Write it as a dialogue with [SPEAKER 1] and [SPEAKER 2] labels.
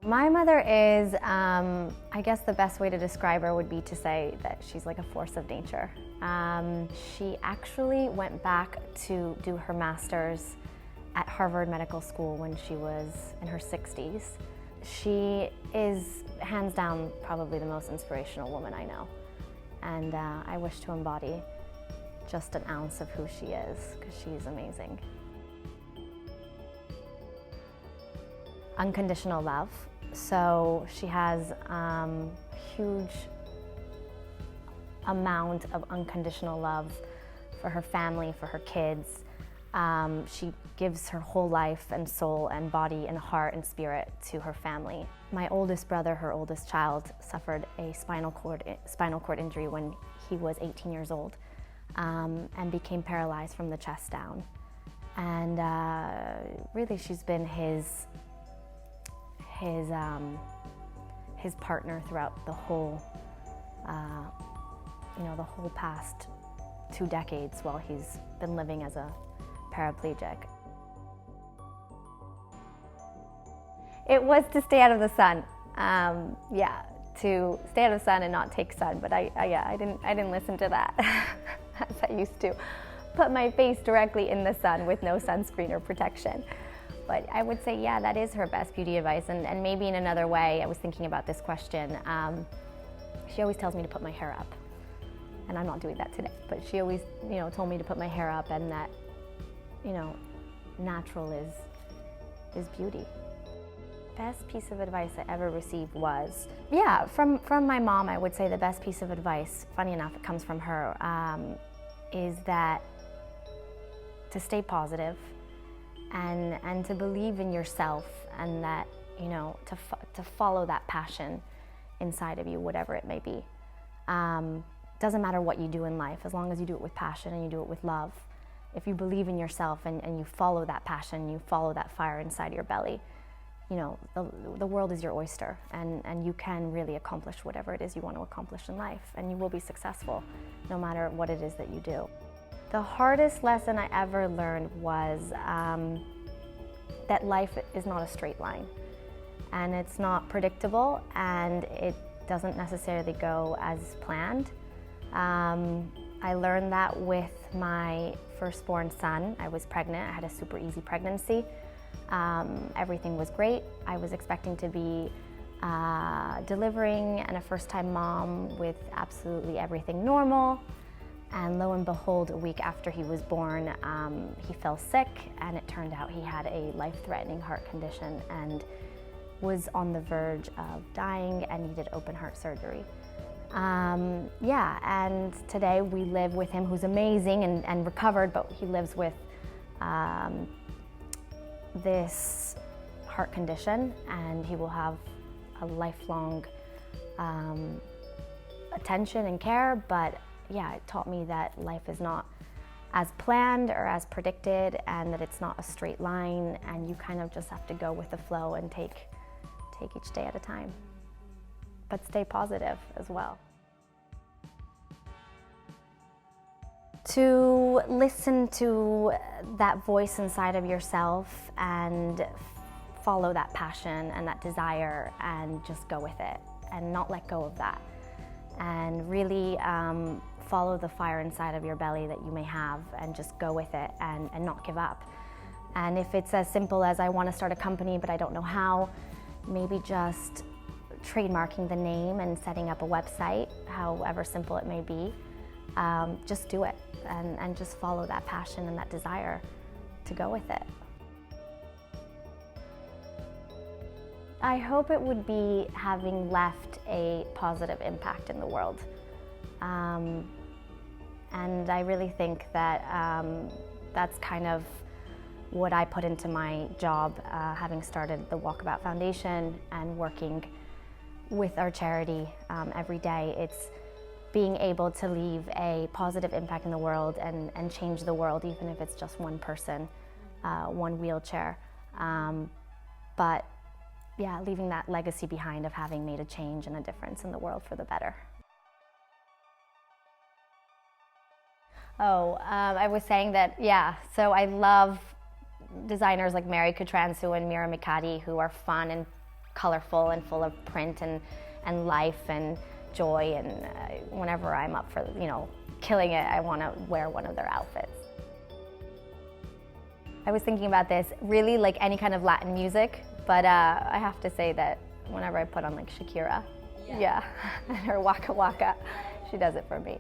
[SPEAKER 1] My mother is, I guess the best way to describe her would be to say that she's like a force of nature. She actually went back to do her master's at Harvard Medical School when she was in her 60s. She is, hands down, probably the most inspirational woman I know. And I wish to embody just an ounce of who she is, because she's amazing. Unconditional love. So she has a huge amount of unconditional love for her family, for her kids. She gives her whole life and soul and body and heart and spirit to her family. My oldest brother, her oldest child, suffered a spinal cord injury when he was 18 years old and became paralyzed from the chest down. And really she's been his partner throughout the whole, the whole past 2 decades while he's been living as a paraplegic. It was to stay out of the sun. To stay out of the sun and not take sun. But I didn't listen to that, as I used to put my face directly in the sun with no sunscreen or protection. But I would say, yeah, that is her best beauty advice. And maybe in another way, I was thinking about this question. She always tells me to put my hair up. And I'm not doing that today. But she always, told me to put my hair up, and that, natural is beauty. Best piece of advice I ever received was, from my mom, I would say the best piece of advice, funny enough, it comes from her, is that to stay positive, and to believe in yourself, and that, to follow that passion inside of you, whatever it may be. Doesn't matter what you do in life, as long as you do it with passion and you do it with love. If you believe in yourself and you follow that passion, you follow that fire inside your belly, the world is your oyster, and you can really accomplish whatever it is you want to accomplish in life, and you will be successful no matter what it is that you do. The hardest lesson I ever learned was that life is not a straight line, and it's not predictable, and it doesn't necessarily go as planned. I learned that with my firstborn son. I was pregnant. I had a super easy pregnancy. Everything was great. I was expecting to be delivering and a first-time mom with absolutely everything normal. And lo and behold, a week after he was born, he fell sick, and it turned out he had a life-threatening heart condition and was on the verge of dying and needed open heart surgery. And today we live with him, who's amazing and recovered, but he lives with this heart condition, and he will have a lifelong attention and care. But it taught me that life is not as planned or as predicted, and that it's not a straight line, and you kind of just have to go with the flow and take each day at a time. But stay positive as well. To listen to that voice inside of yourself and follow that passion and that desire, and just go with it and not let go of that. And really follow the fire inside of your belly that you may have, and just go with it and not give up. And if it's as simple as, I want to start a company but I don't know how, maybe just trademarking the name and setting up a website, however simple it may be. Just do it and just follow that passion and that desire to go with it. I hope it would be having left a positive impact in the world. And I really think that that's kind of what I put into my job, having started the Walkabout Foundation and working with our charity every day. It's being able to leave a positive impact in the world and change the world, even if it's just one person, one wheelchair. But leaving that legacy behind of having made a change and a difference in the world for the better. I was saying that, so I love designers like Mary and Maryam, who are fun and colorful and full of print and life and joy, and whenever I'm up for, you know, killing it, I want to wear one of their outfits. I was thinking about this, really like any kind of Latin music, but I have to say that whenever I put on like Shakira, yeah, and her Waka Waka, she does it for me.